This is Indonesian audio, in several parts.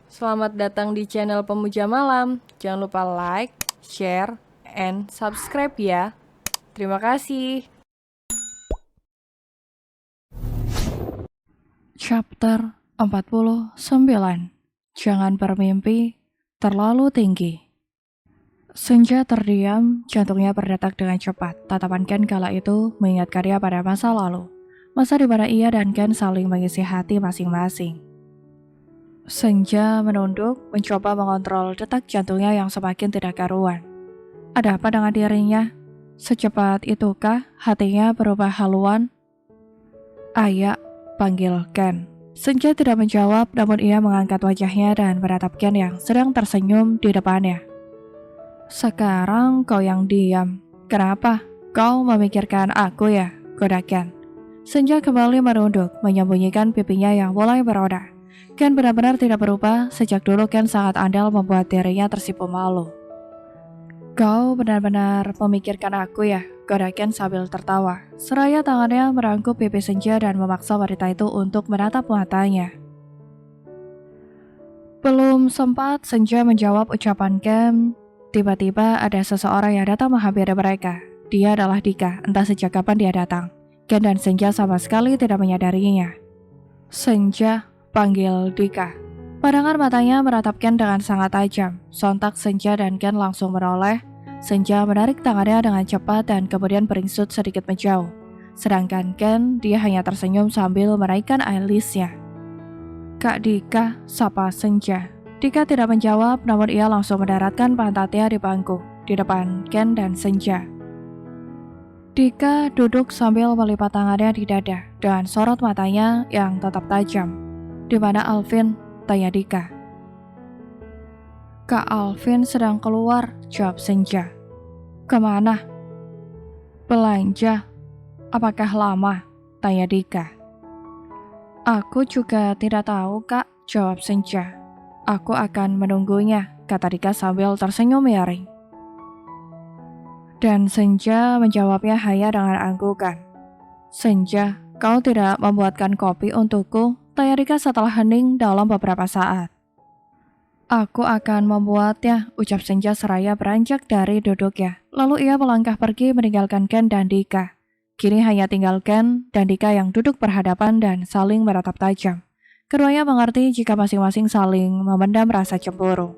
Selamat datang di channel Pemuja Malam. Jangan lupa like, share, and subscribe ya. Terima kasih. Chapter 49. Jangan bermimpi terlalu tinggi. Senja terdiam, jantungnya berdetak dengan cepat. Tatapan Ken kala itu mengingatkan dia pada masa lalu. Masa di mana ia dan Ken saling mengisi hati masing-masing. Senja menunduk, mencoba mengontrol detak jantungnya yang semakin tidak karuan. Ada apa dengan dirinya? Secepat itukah hatinya berubah haluan? Ayah, panggil Ken. Senja tidak menjawab, namun ia mengangkat wajahnya dan menatap Ken yang sedang tersenyum di depannya. Sekarang kau yang diam. Kenapa? Kau memikirkan aku ya? Goda Ken. Senja kembali merunduk, menyembunyikan pipinya yang mulai beroda. Ken benar-benar tidak berubah. Sejak dulu Ken sangat andal membuat dirinya tersipu malu. Kau benar-benar memikirkan aku ya? Goda Ken sambil tertawa. Seraya tangannya merangkup pipi Senja dan memaksa wanita itu untuk menatap matanya. Belum sempat Senja menjawab ucapan Ken, tiba-tiba ada seseorang yang datang menghampiri mereka. Dia adalah Dika, entah sejak kapan dia datang. Ken dan Senja sama sekali tidak menyadarinya. Senja, panggil Dika. Pandangan matanya meratap Ken dengan sangat tajam. Sontak Senja dan Ken langsung menoleh. Senja menarik tangannya dengan cepat dan kemudian beringsut sedikit menjauh. Sedangkan Ken, dia hanya tersenyum sambil menaikkan alisnya. Kak Dika, sapa Senja. Dika tidak menjawab, namun ia langsung mendaratkan pantatnya di bangku, di depan Ken dan Senja. Dika duduk sambil melipat tangannya di dada, dengan sorot matanya yang tetap tajam. Di mana Alvin? Tanya Dika. Kak Alvin sedang keluar, jawab Senja. Kemana? Belanja. Apakah lama? Tanya Dika. Aku juga tidak tahu, Kak, jawab Senja. Aku akan menunggunya, kata Dika sambil tersenyum miring. Dan Senja menjawabnya hanya dengan anggukan. Senja, kau tidak membuatkan kopi untukku? Tanya Dika setelah hening dalam beberapa saat. Aku akan membuatnya, ucap Senja seraya beranjak dari duduknya. Lalu ia melangkah pergi meninggalkan Ken dan Dika. Kini hanya tinggal Ken dan Dika yang duduk berhadapan dan saling menatap tajam. Keduanya mengerti jika masing-masing saling memendam rasa cemburu.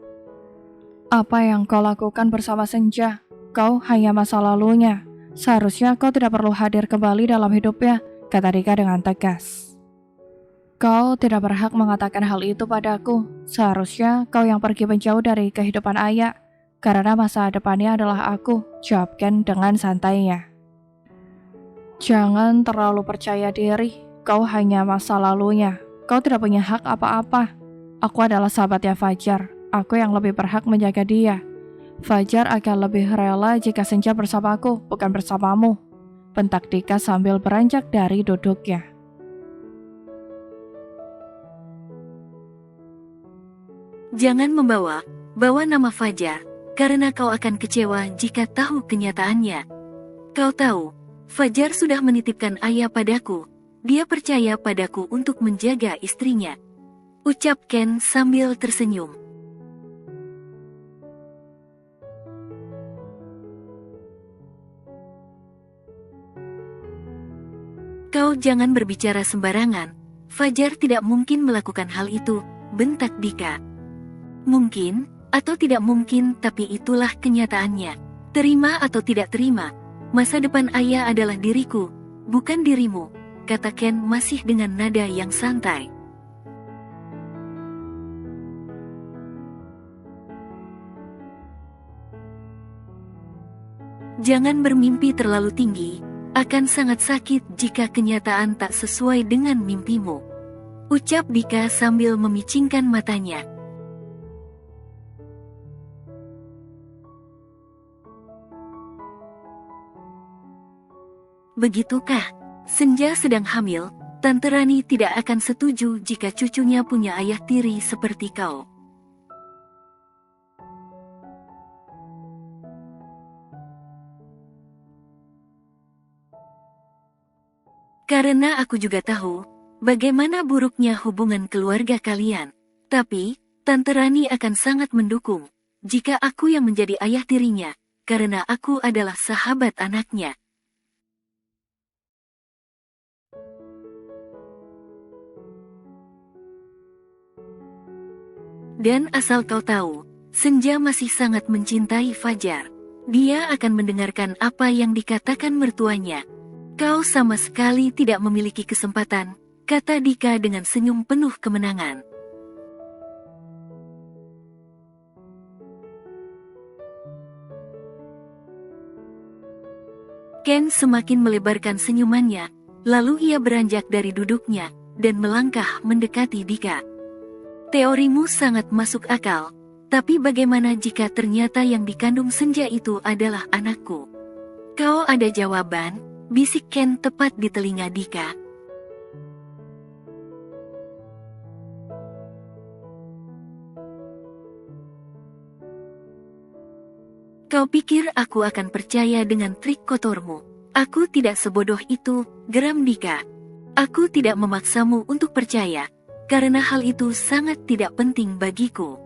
Apa yang kau lakukan bersama Senja? Kau hanya masa lalunya. Seharusnya kau tidak perlu hadir kembali dalam hidupnya, kata Dika dengan tegas. Kau tidak berhak mengatakan hal itu padaku. Seharusnya kau yang pergi menjauh dari kehidupan ayah, karena masa depannya adalah aku, jawab Ken dengan santainya. Jangan terlalu percaya diri, kau hanya masa lalunya. Kau tidak punya hak apa-apa. Aku adalah sahabatnya Fajar, aku yang lebih berhak menjaga dia. Fajar akan lebih rela jika Senja bersamaku, bukan bersamamu, bentak Dika sambil beranjak dari duduknya. Jangan bawa nama Fajar, karena kau akan kecewa jika tahu kenyataannya. Kau tahu, Fajar sudah menitipkan ayah padaku. Dia percaya padaku untuk menjaga istrinya. Ucap Ken sambil tersenyum. Kau jangan berbicara sembarangan. Fajar tidak mungkin melakukan hal itu, bentak Dika. Mungkin, atau tidak mungkin, tapi itulah kenyataannya. Terima atau tidak terima, masa depan ayah adalah diriku, bukan dirimu, kata Ken masih dengan nada yang santai. Jangan bermimpi terlalu tinggi, akan sangat sakit jika kenyataan tak sesuai dengan mimpimu. Ucap Dika sambil memicingkan matanya. Begitukah? Senja sedang hamil, Tante Rani tidak akan setuju jika cucunya punya ayah tiri seperti kau. Karena aku juga tahu bagaimana buruknya hubungan keluarga kalian. Tapi Tante Rani akan sangat mendukung jika aku yang menjadi ayah tirinya, karena aku adalah sahabat anaknya. Dan asal kau tahu, Senja masih sangat mencintai Fajar. Dia akan mendengarkan apa yang dikatakan mertuanya. Kau sama sekali tidak memiliki kesempatan, kata Dika dengan senyum penuh kemenangan. Ken semakin melebarkan senyumannya, lalu ia beranjak dari duduknya, dan melangkah mendekati Dika. Teorimu sangat masuk akal, tapi bagaimana jika ternyata yang dikandung Senja itu adalah anakku? Kau ada jawaban? Bisik Ken tepat di telinga Dika. Kau pikir aku akan percaya dengan trik kotormu? Aku tidak sebodoh itu, geram Dika. Aku tidak memaksamu untuk percaya, karena hal itu sangat tidak penting bagiku.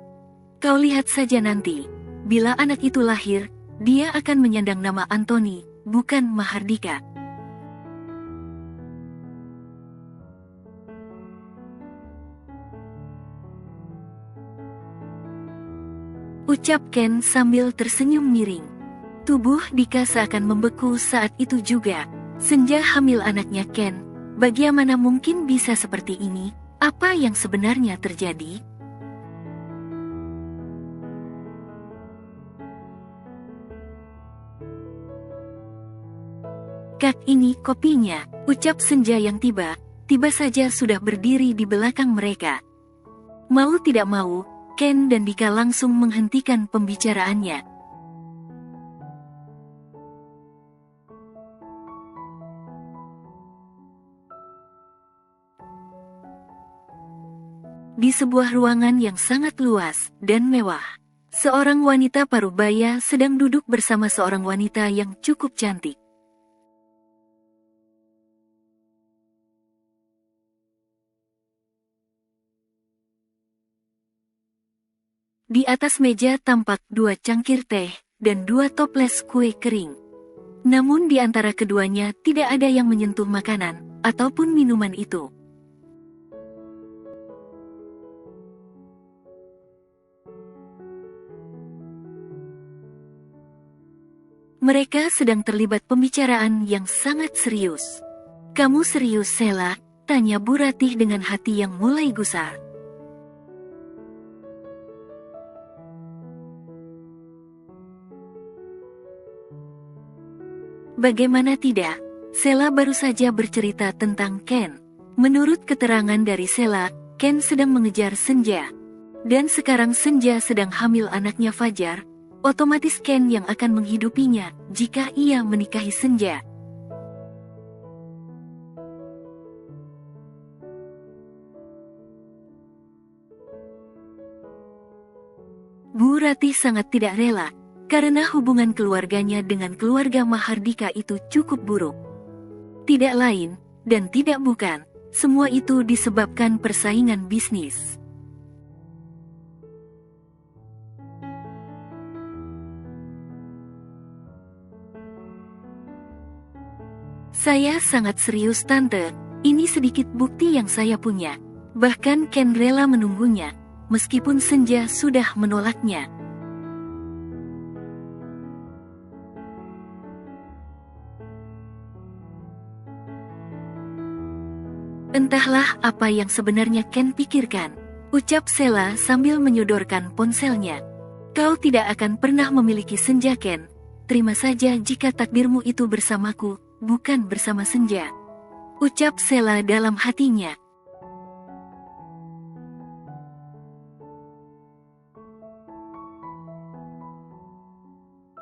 Kau lihat saja nanti, bila anak itu lahir, dia akan menyandang nama Anthony, bukan Mahardika. Ucap Ken sambil tersenyum miring. Tubuh Dika seakan membeku saat itu juga. Senja hamil anaknya Ken. Bagaimana mungkin bisa seperti ini? Apa yang sebenarnya terjadi? Kak, ini kopinya, ucap Senja yang tiba saja sudah berdiri di belakang mereka. Mau tidak mau, Ken dan Dika langsung menghentikan pembicaraannya. Di sebuah ruangan yang sangat luas dan mewah, seorang wanita parubaya sedang duduk bersama seorang wanita yang cukup cantik. Di atas meja tampak 2 cangkir teh dan 2 toples kue kering. Namun di antara keduanya tidak ada yang menyentuh makanan ataupun minuman itu. Mereka sedang terlibat pembicaraan yang sangat serius. Kamu serius, Sela? Tanya Bu Ratih dengan hati yang mulai gusar. Bagaimana tidak? Sela baru saja bercerita tentang Ken. Menurut keterangan dari Sela, Ken sedang mengejar Senja. Dan sekarang Senja sedang hamil anaknya Fajar. Otomatis Ken yang akan menghidupinya jika ia menikahi Senja. Bu Ratih sangat tidak rela, karena hubungan keluarganya dengan keluarga Mahardika itu cukup buruk. Tidak lain, dan tidak bukan, semua itu disebabkan persaingan bisnis. Saya sangat serius, Tante. Ini sedikit bukti yang saya punya. Bahkan Ken rela menunggunya, meskipun Senja sudah menolaknya. Entahlah apa yang sebenarnya Ken pikirkan, ucap Sela sambil menyodorkan ponselnya. Kau tidak akan pernah memiliki Senja, Ken. Terima saja jika takdirmu itu bersamaku, bukan bersama Senja. Ucap Sela dalam hatinya.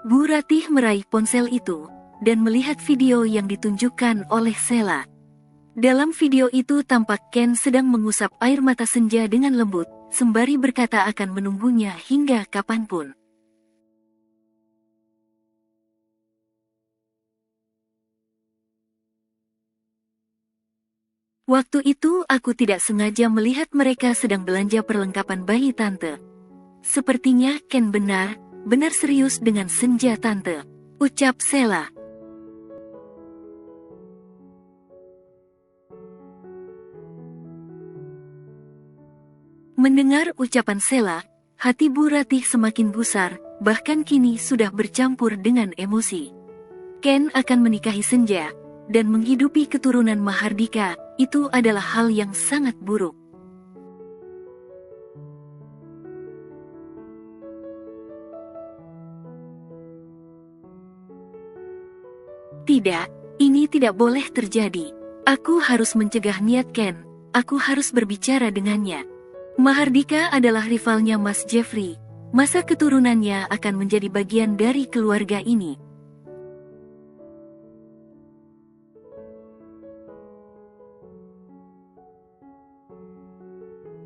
Bu Ratih meraih ponsel itu, dan melihat video yang ditunjukkan oleh Sela. Dalam video itu tampak Ken sedang mengusap air mata Senja dengan lembut, sembari berkata akan menunggunya hingga kapanpun. Waktu itu aku tidak sengaja melihat mereka sedang belanja perlengkapan bayi tante. Sepertinya Ken benar serius dengan senja tante, ucap Sheila. Mendengar ucapan Sheila, hati Bu Ratih semakin gusar, bahkan kini sudah bercampur dengan emosi. Ken akan menikahi Senja, dan menghidupi keturunan Mahardika, itu adalah hal yang sangat buruk. Tidak, ini tidak boleh terjadi. Aku harus mencegah niat Ken, aku harus berbicara dengannya. Mahardika adalah rivalnya Mas Jeffrey, masa keturunannya akan menjadi bagian dari keluarga ini.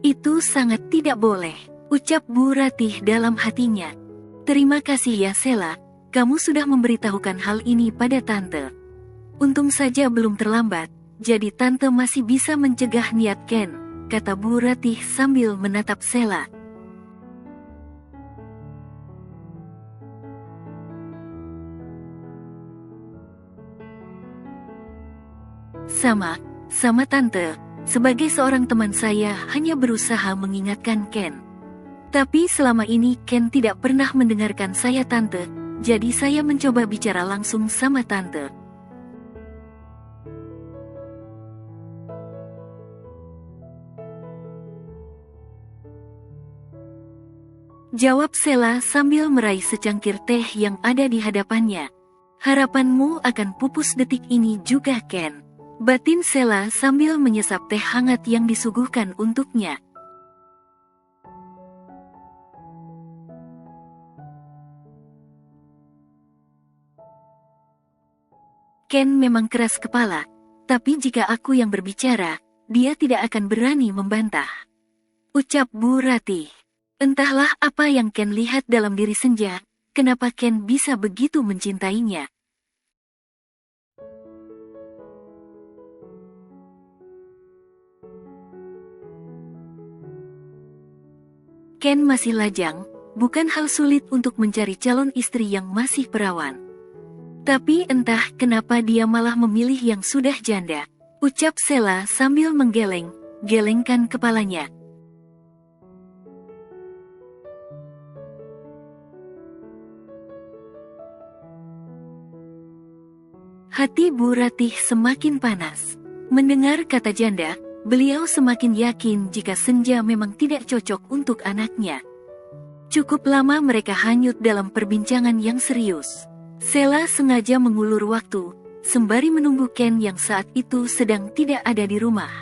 Itu sangat tidak boleh, ucap Bu Ratih dalam hatinya. Terima kasih ya Sheila, kamu sudah memberitahukan hal ini pada tante. Untung saja belum terlambat, jadi tante masih bisa mencegah niat Ken, kata Bu Ratih sambil menatap Sheila. Sama tante, sebagai seorang teman saya hanya berusaha mengingatkan Ken. Tapi selama ini Ken tidak pernah mendengarkan saya tante, jadi saya mencoba bicara langsung sama tante. Jawab Sheila sambil meraih secangkir teh yang ada di hadapannya. Harapanmu akan pupus detik ini juga Ken, batin Sheila sambil menyesap teh hangat yang disuguhkan untuknya. Ken memang keras kepala, tapi jika aku yang berbicara, dia tidak akan berani membantah, ucap Bu Ratih. Entahlah apa yang Ken lihat dalam diri Senja, kenapa Ken bisa begitu mencintainya. Ken masih lajang, bukan hal sulit untuk mencari calon istri yang masih perawan. Tapi entah kenapa dia malah memilih yang sudah janda, ucap Sheila sambil gelengkan kepalanya. Hati Bu Ratih semakin panas. Mendengar kata janda, beliau semakin yakin jika Senja memang tidak cocok untuk anaknya. Cukup lama mereka hanyut dalam perbincangan yang serius. Sheila sengaja mengulur waktu, sembari menunggu Ken yang saat itu sedang tidak ada di rumah.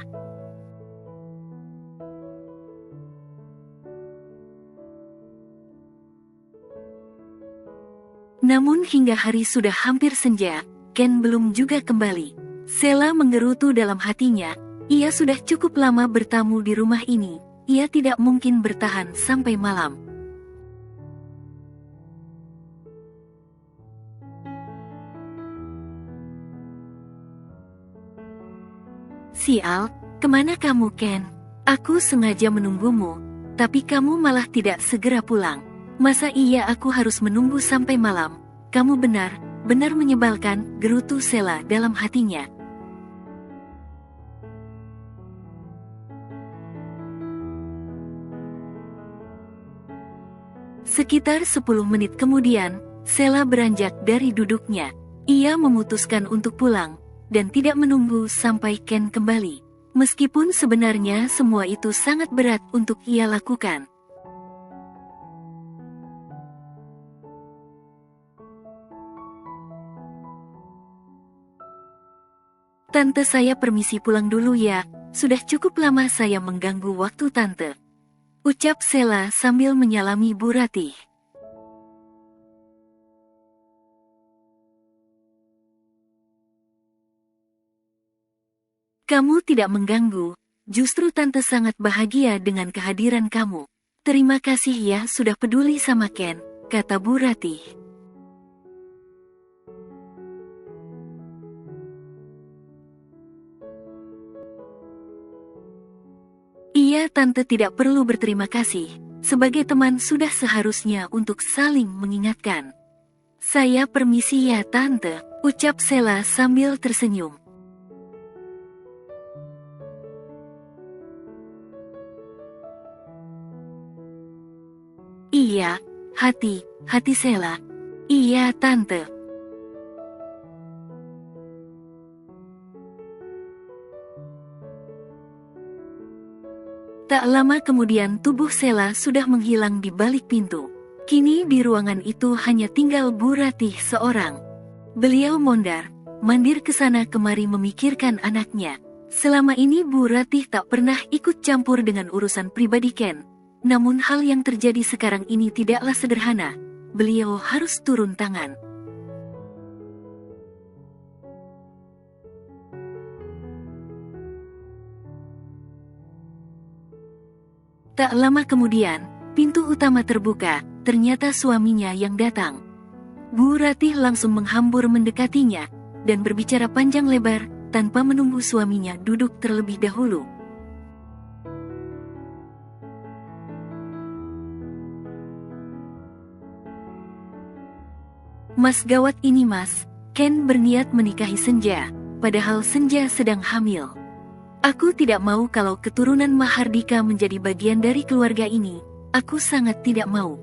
Namun hingga hari sudah hampir senja, Ken belum juga kembali. Sheila menggerutu dalam hatinya, ia sudah cukup lama bertamu di rumah ini, ia tidak mungkin bertahan sampai malam. Sial, kemana kamu Ken? Aku sengaja menunggumu, tapi kamu malah tidak segera pulang. Masa iya aku harus menunggu sampai malam? Kamu benar menyebalkan, gerutu Sheila dalam hatinya. Sekitar 10 menit kemudian, Sheila beranjak dari duduknya. Ia memutuskan untuk pulang, dan tidak menunggu sampai Ken kembali. Meskipun sebenarnya semua itu sangat berat untuk ia lakukan. Tante saya permisi pulang dulu ya, sudah cukup lama saya mengganggu waktu tante, ucap Sheila sambil menyalami Bu Ratih. Kamu tidak mengganggu, justru tante sangat bahagia dengan kehadiran kamu. Terima kasih ya sudah peduli sama Ken, kata Bu Ratih. Iya, Tante tidak perlu berterima kasih. Sebagai teman sudah seharusnya untuk saling mengingatkan. Saya permisi ya, Tante, ucap Sela sambil tersenyum. Iya, hati Sela. Iya, Tante. Tak lama kemudian tubuh Sela sudah menghilang di balik pintu. Kini di ruangan itu hanya tinggal Bu Ratih seorang. Beliau mandir ke sana kemari memikirkan anaknya. Selama ini Bu Ratih tak pernah ikut campur dengan urusan pribadi Ken. Namun hal yang terjadi sekarang ini tidaklah sederhana. Beliau harus turun tangan. Tak lama kemudian, pintu utama terbuka, ternyata suaminya yang datang. Bu Ratih langsung menghambur mendekatinya, dan berbicara panjang lebar, tanpa menunggu suaminya duduk terlebih dahulu. Mas, gawat ini Mas, Ken berniat menikahi Senja, padahal Senja sedang hamil. Aku tidak mau kalau keturunan Mahardika menjadi bagian dari keluarga ini. Aku sangat tidak mau.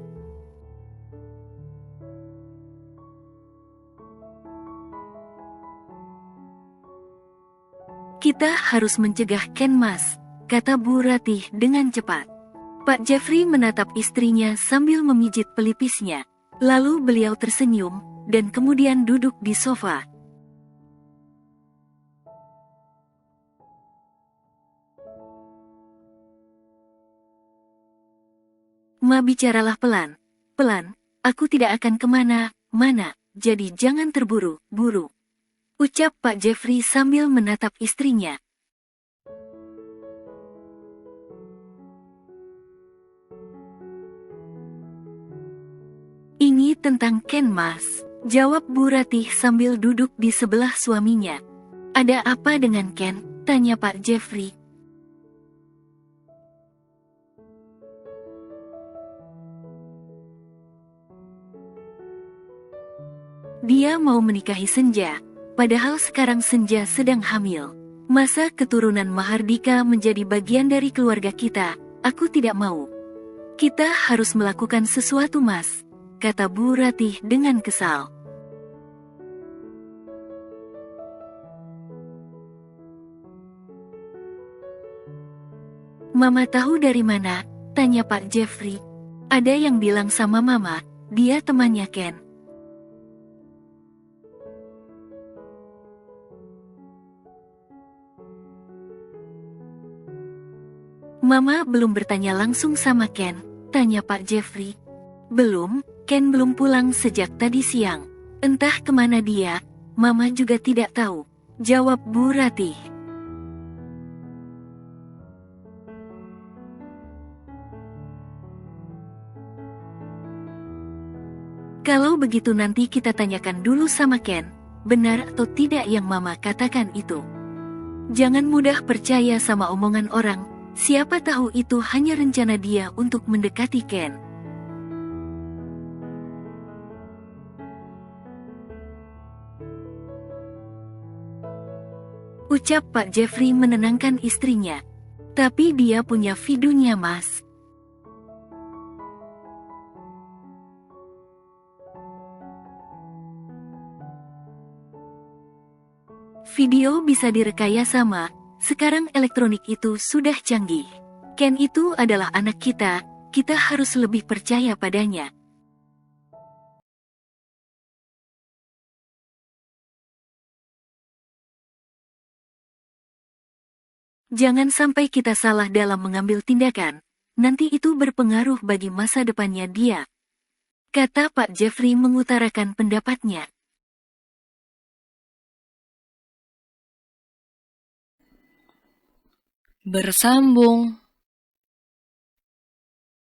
Kita harus mencegah Ken Mas, kata Bu Ratih dengan cepat. Pak Jeffrey menatap istrinya sambil memijit pelipisnya. Lalu beliau tersenyum, dan kemudian duduk di sofa. Ma, bicaralah pelan. Pelan, aku tidak akan kemana-mana, jadi jangan terburu-buru. Ucap Pak Jeffrey sambil menatap istrinya. Ini tentang Ken Mas, jawab Bu Ratih sambil duduk di sebelah suaminya. Ada apa dengan Ken? Tanya Pak Jeffrey. Dia mau menikahi Senja, padahal sekarang Senja sedang hamil. Masa keturunan Mahardika menjadi bagian dari keluarga kita? Aku tidak mau. Kita harus melakukan sesuatu Mas, kata Bu Ratih dengan kesal. Mama tahu dari mana? Tanya Pak Jeffrey. Ada yang bilang sama Mama, dia temannya Ken. Mama belum bertanya langsung sama Ken, tanya Pak Jeffrey. Belum, Ken belum pulang sejak tadi siang. Entah kemana dia, Mama juga tidak tahu, jawab Bu Ratih. Kalau begitu nanti kita tanyakan dulu sama Ken, benar atau tidak yang Mama katakan itu. Jangan mudah percaya sama omongan orang, siapa tahu itu hanya rencana dia untuk mendekati Ken. Ucap Pak Jeffrey menenangkan istrinya. Tapi dia punya videonya Mas. Video bisa direkayasa Ma. Sekarang elektronik itu sudah canggih. Ken itu adalah anak kita harus lebih percaya padanya. Jangan sampai kita salah dalam mengambil tindakan, nanti itu berpengaruh bagi masa depannya dia, kata Pak Jeffrey mengutarakan pendapatnya. Bersambung.